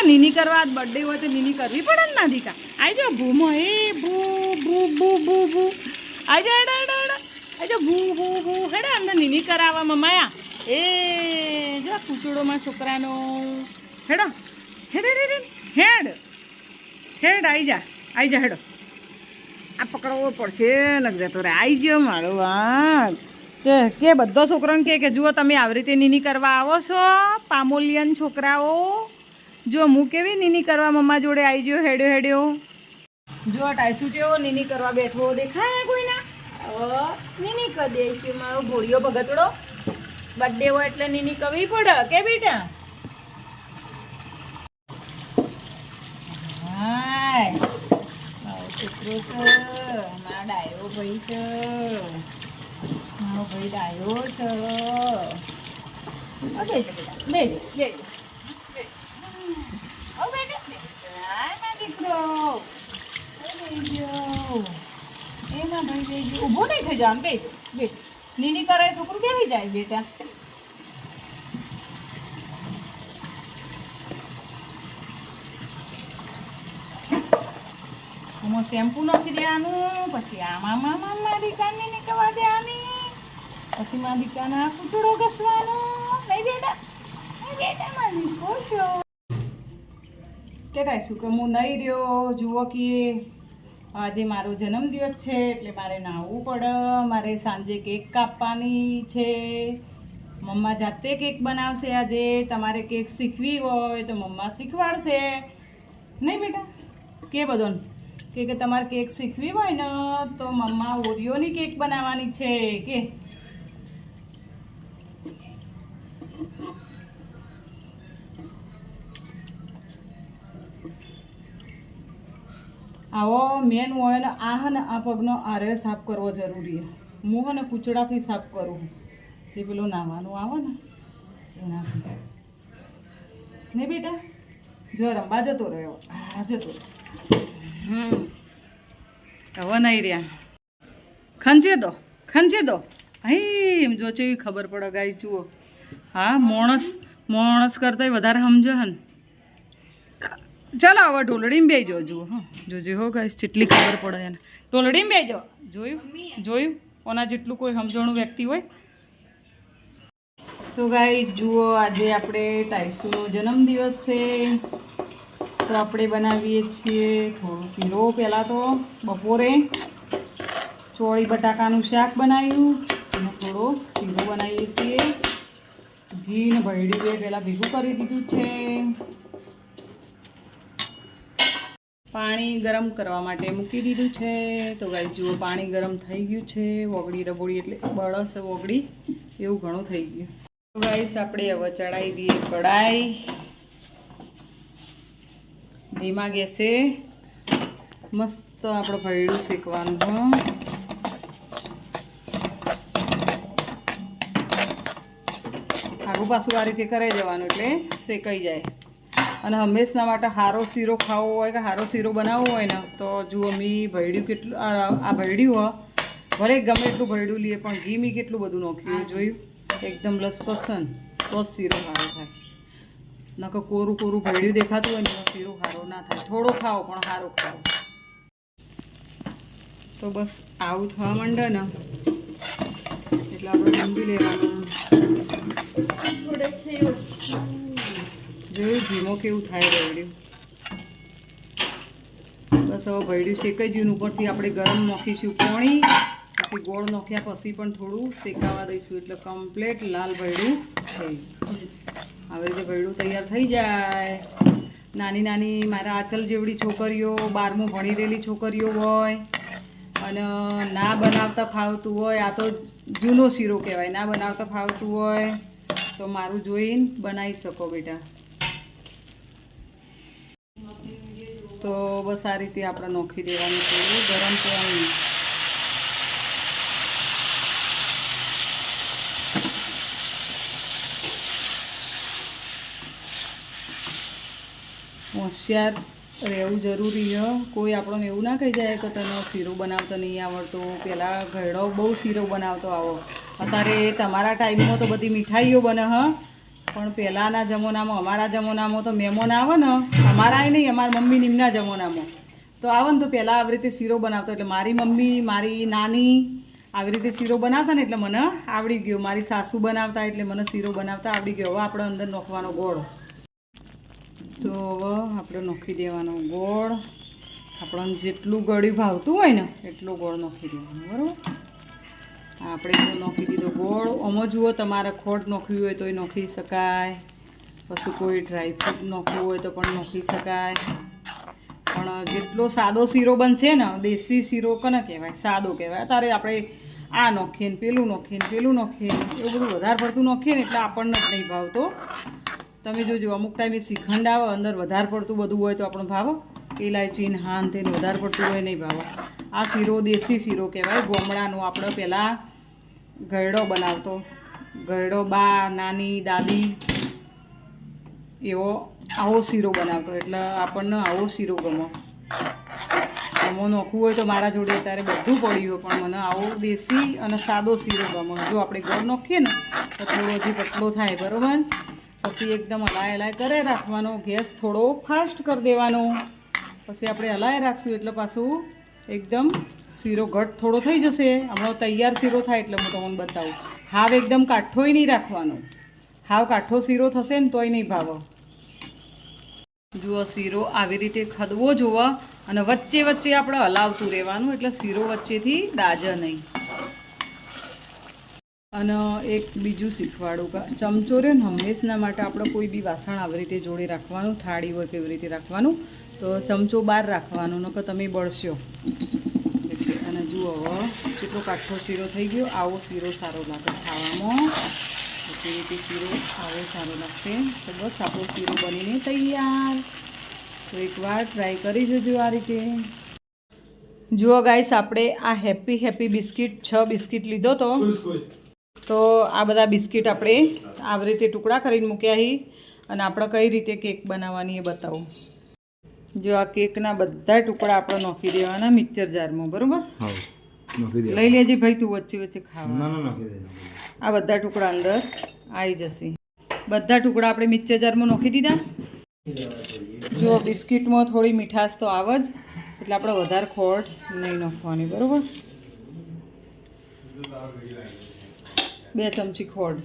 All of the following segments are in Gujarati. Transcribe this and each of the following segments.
નીની કરવા આજ બર્થડે હોય તો નીની કરવી પડે ને ના દીકા. આવી જાઓ ભૂમો એ ભૂ ભૂ ભૂ ભૂ ભૂ આવી જાઓ હેડા હેડા હેડા આવી જાઓ ભૂ ભૂ ભૂ હેડા અંદર નીની કરાવવા મમાયા એ જો કૂચોડોમાં છોકરાનો હેડો હેડ હેડ હેડ હેડ આવી જા હેડો. આ પકડવો પડશે લગ જતો રે. આવી ગયો મારો વાત કે બધા છોકરાને કે જુઓ તમે આવી રીતે નીની કરવા આવો છો પામોલિયન છોકરાઓ. જો હું કેવી નીની કરવા મમ્મા જોડે આવી ગયો હેડ્યો હેડ્યો. જો ટાઈસુ જેવો નીની કરવા બેઠો દેખાય કોઈના નીની કરી દઈશું. મારો ભોળિયો ભગતડો બર્થડે હોય એટલે નીની કરવી પડે કે બેટા. હાય મારો છોકરો છે મારા ડાયો ભાઈ છે. મારો ભાઈ ડાયો છે. બેજો બેટા બેજો દીકરો એમાં ભાઈ બેજો ઊભો નહીં થઈ જાવ. બેજો બેજો નીની કરાય છોકરું કેવી જાય બેટા. આમાં શેમ્પુ નથી દેવાનું. પછી આમાં મારી દીકાને નીની કરવા દેવાની. પછી મારી દીકાના કૂચડો ઘસવાનો. નહીં બેટા મારી દીકો છો કેટાય શું કે હું નહીં રહ્યો. જુઓ કે આજે મારો જન્મદિવસ છે એટલે મારે નાહવું પડે. મારે સાંજે કેક કાપવાની છે. મમ્મા જાતે કેક બનાવશે આજે. તમારે કેક શીખવી હોય તો મમ્મા શીખવાડશે નહીં બેટા. કે બધો કે તમારે કેક શીખવી હોય ને તો મમ્મા ઓરિયોની કેક બનાવવાની છે કે. આવો મેન હોય ને આ હે ને આ પગનો આરે સાફ કરવો જરૂરી. હું હે ને કૂચડાથી સાફ કરું. જે પેલું નાવાનું આવે ને એનાથી નહીં બેટા. જો રંબા જતો રહ્યો આ જતો હવે નહીં રહ્યા. ખંચે દો અહીં એમ જો છે એવી ખબર પડે ગાય. જુઓ હા માણસ કરતાં વધારે સમજો હે ને. ચાલો હવે ઢોલડીમાં બેજો. જુઓ હા જોજો હો ગાય જેટલી ખબર પડે એને. ઢોલડીમાં બેજો. જોયું ઓના જેટલું કોઈ સમજણું વ્યક્તિ હોય તો ગાય. જુઓ આજે આપણે ટાઈસુનો જન્મદિવસ છે તો આપણે બનાવીએ છીએ થોડો શીરો. પહેલાં તો બપોરે ચોળી બટાકાનું શાક બનાવ્યું અને થોડો શીરો બનાવીએ છીએ. ઘી ને ભરડ્યું બે પહેલાં ભેગું કરી દીધું છે. પાણી ગરમ કરવા માટે મૂકી દીધું છે. તો ગાય જુઓ પાણી ગરમ થઈ ગયું છે. વગડી રબોડી એટલે બળસ વગડી એવું ઘણું થઈ ગયું. તો ગાઈસ આપણે હવે ચડાવી દઈએ કઢાઈ ધીમા ગેસે. મસ્ત આપણે ભરડું શેકવાનું. આગું પાછું આ રીતે કરાઈ જવાનું એટલે શેકાઈ જાય. અને હંમેશના માટે સારો શીરો ખાવો હોય કે સારો શીરો બનાવવો હોય ને તો જુઓ મી ભરડ્યું કેટલું આ ભરડ્યું હોય ભલે ગમે એટલું ભરડ્યું લઈએ પણ ઘી મી કેટલું બધું નાખ્યું જોયું. એકદમ લસપસન તો જ શીરો સારો થાય. નકર કોરું ભરડ્યું દેખાતું હોય ને તો શીરો સારો ના થાય. થોડો ખાઓ પણ સારો ખાઓ. તો બસ આવું થવા માંડે ને એટલે આપણે ઊંધી લેવાનું. જોયું ધીમો કેવું થાય ભરડ્યું. બસ હવે ભરડ્યું શેકાઈ ગયું. ઉપરથી આપણે ગરમ નાખીશું પાણી. પછી ગોળ નાખ્યા પછી પણ થોડું શેકાવા દઈશું એટલે કમ્પ્લેટ લાલ ભરડું થઈ. આવી રીતે ભરડું તૈયાર થઈ જાય. નાની મારા આંચલ જેવડી છોકરીઓ 12મું ભણી રહેલી છોકરીઓ હોય અને ના બનાવતા ફાવતું હોય. આ તો જૂનો શીરો કહેવાય. ના બનાવતા ફાવતું હોય તો મારું જોઈને બનાવી શકો બેટા. તો બસ આ રીતે આપણે નાખી દેવાનું છે ગરમ પાણી. હોશિયાર રહેવું જરૂરી છે. કોઈ આપણને એવું ના કહી જાય કે તને શીરો બનાવતો નહીં આવડતો. પહેલાં ઘરડો બહુ શીરો બનાવતો આવો. અત્યારે તમારા ટાઈમમાં તો બધી મીઠાઈઓ બને. પણ પહેલાંના જમાનામાં અમારા જમાનામાં તો મહેમાન આવે ને, અમારાય નહીં, અમારા મમ્મી નિમના જમાનામાં તો આવે ને તો પહેલાં આવી રીતે શીરો બનાવતો. એટલે મારી મમ્મી, મારી નાની આવી રીતે શીરો બનાવતા ને એટલે મને આવડી ગયો. મારી સાસુ બનાવતા એટલે મને શીરો બનાવતા આવડી ગયો. હવે આપણે અંદર નાખવાનો ગોળ. તો હવે આપણે નાખી દેવાનો ગોળ. આપણને જેટલું ગળ્યું ભાવતું હોય ને એટલું ગોળ નાખી દેવાનું, બરાબર. આપણે જો નાખી દીધો ગોળ. આમાં જુઓ તમારે ખોટ નાખવી હોય તોય નાખી શકાય, પછી કોઈ ડ્રાયફ્રૂટ નાખવું હોય તો પણ નાખી શકાય. પણ જેટલો સાદો શીરો બનશે ને, દેશી શીરો કોને કહેવાય, સાદો કહેવાય. અત્યારે આપણે આ નાખીએ ને પેલું નાખીએ ને પેલું નાખીએ એવું બધું વધારે પડતું નાખીએ ને એટલે આપણને જ નહીં ભાવતો. તમે જોજો અમુક ટાઈમે શ્રીખંડ આવે અંદર વધારે પડતું બધું હોય તો આપણો ભાવ, ઇલાયચી ને હાન તેને વધારે પડતું હોય નહીં ભાવે. આ શીરો દેશી શીરો કહેવાય, ગોમડાનો. આપણે પહેલાં ગળ્યો બનાવતો, ગળ્યો બા, નાની, દાદી એવો આવો શીરો બનાવતો. એટલે આપણને આવો શીરો ગમે. આમાં નાખવું હોય તો મારા જોડે અત્યારે બધું પડ્યું હોય, પણ મને આવો દેશી અને સાદો શીરો ગમે. જો આપણે ગોળ નાખીએ ને તો થોડો હજી પતલો થાય, બરાબર. પછી એકદમ હલાય કરે રાખવાનો. ગેસ થોડો ફાસ્ટ કરી દેવાનો. પછી આપણે હલાય રાખશું એટલે પાછું એકદમ શીરો ઘટ થોડો થઈ જશે. હમણાં તૈયાર શીરો થાય એટલે હું તમને બતાવું. હાવ એકદમ કાઠોય નહીં રાખવાનો. હાવ કાઠો શીરો થશે ને તોય નહીં ભાવે. જુઓ શીરો આવી રીતે ખદવો જોવા અને વચ્ચે વચ્ચે આપણે હલાવતું રહેવાનું એટલે શીરો વચ્ચેથી દાજે નહીં. અને એક બીજું શીખવાડું કે ચમચો રહ્યો ને હંમેશના માટે આપણે કોઈ બી વાસણ આવી રીતે જોડે રાખવાનું. થાળી હોય કેવી રીતે રાખવાનું, તો ચમચો બહાર રાખવાનો, નકર તમે બળશો. અને જુઓ હવે કેટલો કાઠો શીરો થઈ ગયો. આવો શીરો સારો લાગે ખાવામાં. એ રીતે શીરો આવો સારો લાગશે. તો બસ આપણો શીરો બનીને તૈયાર. તો એકવાર ટ્રાય કરી જોજો આ રીતે. જુઓ ગાઈસ, આપણે આ હેપી બિસ્કિટ 6 બિસ્કિટ લીધો તો આ બધા બિસ્કિટ આપણે આવી રીતે ટુકડા કરીને મૂક્યા હી. અને આપણે કઈ રીતે કેક બનાવવાની એ બતાવું. જો આ કેકના બધા ટુકડા આપણે નાખી દેવાના મિક્સર જારમાં, બરાબર. લઈ લેજે ભાઈ, તું વચ્ચે વચ્ચે ખાવા. આ બધા ટુકડા અંદર આવી જશે. બધા ટુકડા આપણે મિક્સર જારમાં નાખી દીધા. જો બિસ્કિટમાં થોડી મીઠાશ તો આવે જ, એટલે આપણે વધારે ખોટ નહીં નાખવાની, બરાબર. 2 ચમચી ખોડ.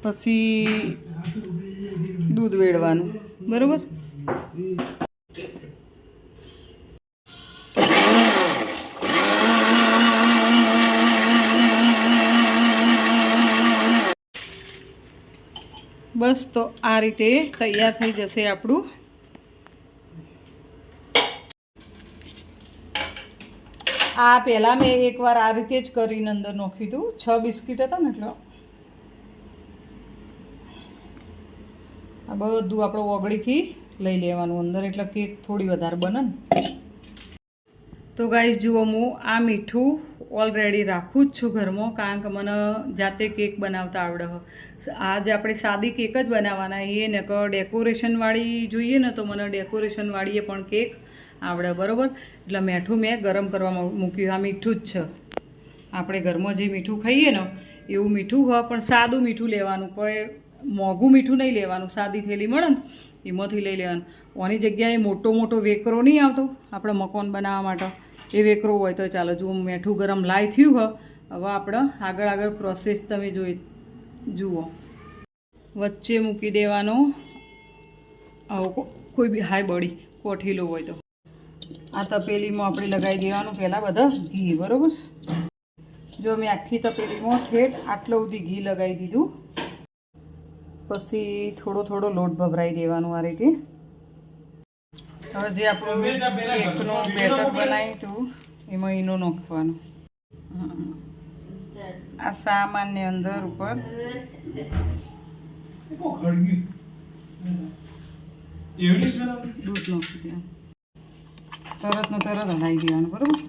પછી દૂધ વેડવાનું, બરાબર. બસ તો આ રીતે તૈયાર થઈ જશે આપણું. આ પહેલાં મેં એકવાર આ રીતે જ કરીને અંદર નાખ્યું હતું. 6 બિસ્કિટ હતા ને એટલે આ બધું આપણે ઓગળીથી લઈ લેવાનું અંદર, એટલે કેક થોડી વધારે બને ને. તો ગાઈસ જુઓ, હું આ મીઠું ઓલરેડી રાખું જ છું ઘરમાં, કારણ કે મને જાતે કેક બનાવતા આવડે. આજે આપણે સાદી કેક જ બનાવવાના એ ને કે ડેકોરેશનવાળી જોઈએ ને તો મને ડેકોરેશનવાળીએ પણ કેક આવડે, બરાબર. એટલે મીઠું મેં ગરમ કરવા મૂક્યું. આ મીઠું જ છે, આપણે ઘરમાં જે મીઠું ખાઈએ ને એવું મીઠું હોય, પણ સાદું મીઠું લેવાનું. કોઈ મોંઘું મીઠું નહીં લેવાનું. સાદી થેલી મળે ને એમાંથી લઈ લેવાનું. ઓની જગ્યાએ મોટો વેકરો નહીં આવતો આપણે મકાન બનાવવા માટે, એ વેકરો હોય તો ચાલો. જો મીઠું ગરમ લાય થયું હોય, હવે આપણે આગળ પ્રોસેસ તમે જુઓ. વચ્ચે મૂકી દેવાનો આવો કોઈ બી હાઈ બળી કોઠીલો હોય તો. આ તપેલીમાં આપણે લગાવી દેવાનું પહેલાં બધા ઘી, બરાબર. જો મેં આખી તપેલીમાં ઠેઠ આટલો સુધી ઘી લગાવી દીધું. પછી થોડો લોટ ભભરાઈ દેવાનું આ રીતે. હવે જે આપણું કેકનું બેટર બનાવ્યું હતું એમાં ઈનો નાખવાનું. આ સામાનની અંદર ઉપર દૂધ નાખી દેવાનું. તરત હલાવી દેવાનું, બરાબર.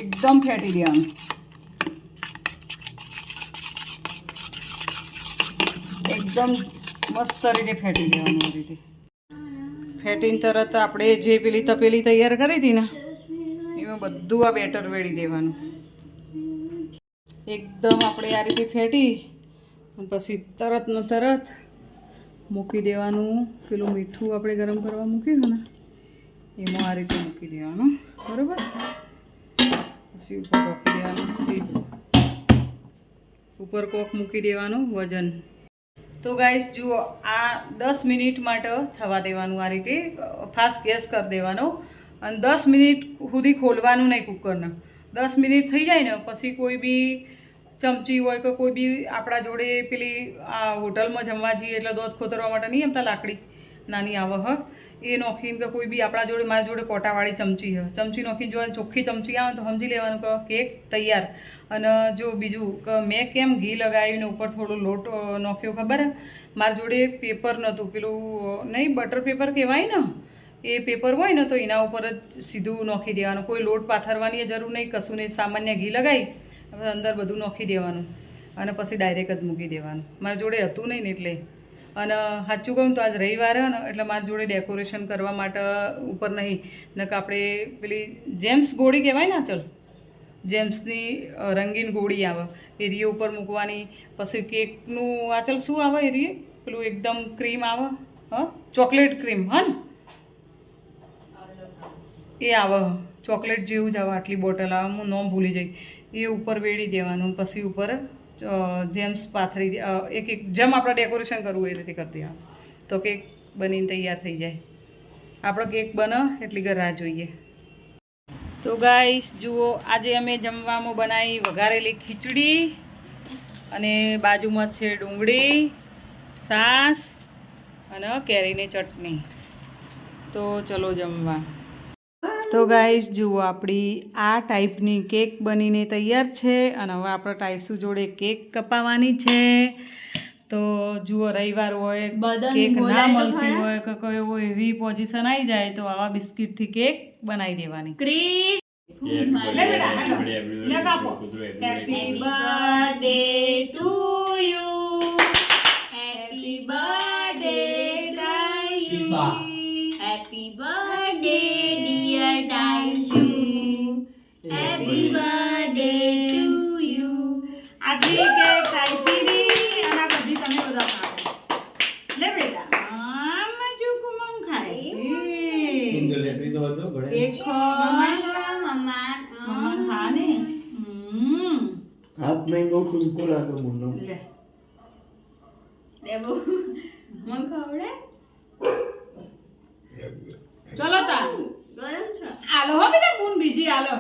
એકદમ ફેટી દેવાનું. એકદમ મસ્ત રીતે ફેટી દેવાનું. આ રીતે ફેટીને તરત આપણે જે પેલી તપેલી તૈયાર કરી હતી ને એમાં બધું આ બેટર વેળી દેવાનું. એકદમ આપણે આ રીતે ફેટી અને પછી તરત ને તરત મૂકી દેવાનું. પેલું મીઠું આપણે ગરમ કરવા મૂક્યું ને એમાં આ રીતે મૂકી દેવાનું, બરાબર. પછી ઉપર મૂકી દેવાનું, સીધું ઉપર કોક મૂકી દેવાનું વજન. તો ગાઈસ જુઓ, આ 10 મિનિટ માટે થવા દેવાનું. આ રીતે ફાસ્ટ ગેસ કરી દેવાનો અને 10 મિનિટ સુધી ખોલવાનું નહીં કુકરને. 10 મિનિટ થઈ જાય ને પછી કોઈ બી ચમચી હોય કે કોઈ બી આપણા જોડે પેલી આ હોટલમાં જમવા જઈએ એટલે દૂધ ખોતરવા માટે નહીં એમતા લાકડી નાની આવે હ, એ નોખીને કે કોઈ બી આપણા જોડે, મારી જોડે કોટાવાળી ચમચી હ, ચમચી નોખીને જો ચોખ્ખી ચમચી આવે તો સમજી લેવાનું કે કેક તૈયાર. અને જો બીજું કે મેં કેમ ઘી લગાવીને ઉપર થોડો લોટ નોખ્યો ખબર હે, મારી જોડે પેપર નહોતું, પેલું નહીં બટર પેપર કહેવાય ને, એ પેપર હોય ને તો એના ઉપર જ સીધું નોખી દેવાનું. કોઈ લોટ પાથરવાની જરૂર નહીં, કશું નહીં. સામાન્ય ઘી લગાવી અંદર બધું નોખી દેવાનું અને પછી ડાયરેક્ટ જ મૂકી દેવાનું. મારી જોડે હતું નહીં ને એટલે. અને સાચું કહું તો આજ રવિવાર ને એટલે મારી જોડે ડેકોરેશન કરવા માટે ઉપર નહીં ને કે આપણે પેલી જેમ્સ ગોળી કહેવાય ને, ચલ જેમ્સની રંગીન ગોળી આવે એ રીએ ઉપર મૂકવાની. પછી કેકનું આ ચલ શું આવે એ રીએ પેલું એકદમ ક્રીમ આવે, હા ચોકલેટ ક્રીમ, હા ને એ આવે, ચોકલેટ જેવું જ આવે, આટલી બોટલ આવે, હું નોમ ભૂલી જઈ. એ ઉપર વેડી દેવાનું, પછી ઉપર જેમ્સ પાથરી એક એક જેમ આપણે ડેકોરેશન કરવું એ રીતે કરી દેવાનું. તો કેક બનીને તૈયાર થઈ જાય. આપણો કેક બને એટલી ઘર રાહ જોઈએ. તો ગાઈસ જુઓ, આજે અમે જમવામાં બનાવી વઘારેલી ખીચડી અને બાજુમાં છે ડુંગળી, છાશ અને કેરીની ચટણી. તો ચલો જમવા. તો ગાઈસ જુઓ, આપણી આ ટાઈપની કેક બનીને તૈયાર છે અને હવે આપણે ટાઈસુ જોડે કેક કપાવવાની છે. તો જુઓ, રવિવાર હોય, કેક ના મળતી હોય કે કોઈ હોય એવી પોઝિશન આવી જાય તો આવા બિસ્કિટથી કેક બનાવી દેવાની. Happy birthday to you, happy birthday Taisu, happy birthday dear Taisu, happy birthday to you. આટલી કે ટાઈસીની અને બધી તમે બધા ખાઓ. લે બેટા, આમ જુકુ મમ ખાય. ઇન્દો લેટી તો બધો ભળે. એક મમ્મા ખા ને. હાથ નહીં બહુ ખુલકો લાગે મુન્નો. લે દેબો મમ ખાવડે. ચલો તા આલો હો બેટા, બૂન બીજી આલો.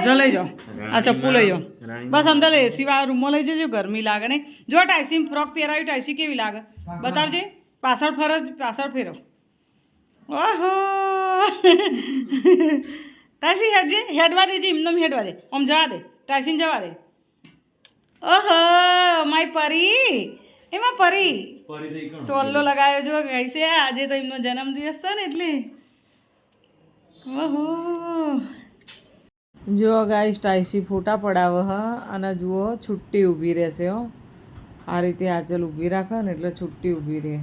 જો લઈ જાઓ, આ ચપ્પુ લઈ જાઓ. બસ અંદર એસી વાળા રૂમમાં લઈ જજો, ગરમી લાગે ને. જો ટાઈસી ફ્રોક પહેરાવી, ટાઈસી કેવી લાગે બતાવજે. પાછળ પાછળ ફેરો. ઓહો ટાઈસી હેડજે, હેડવા દેજે, એમને હેડવા દે, આમ જવા દે, ટાઈસીને જવા દે. ઓહો માય પરી, એમાં પરી ચોલ્લો લગાવ્યો જો કઈ છે. આજે તો એમનો જન્મદિવસ છે ને એટલે. ઓહો જુઓ ગાઈસ, ટાઈસી ફોટા પડાવે હ અને જુઓ છુટ્ટી ઊભી રહેશે હો. આ રીતે આચલ ઊભી રાખે ને એટલે છુટ્ટી ઊભી રહે.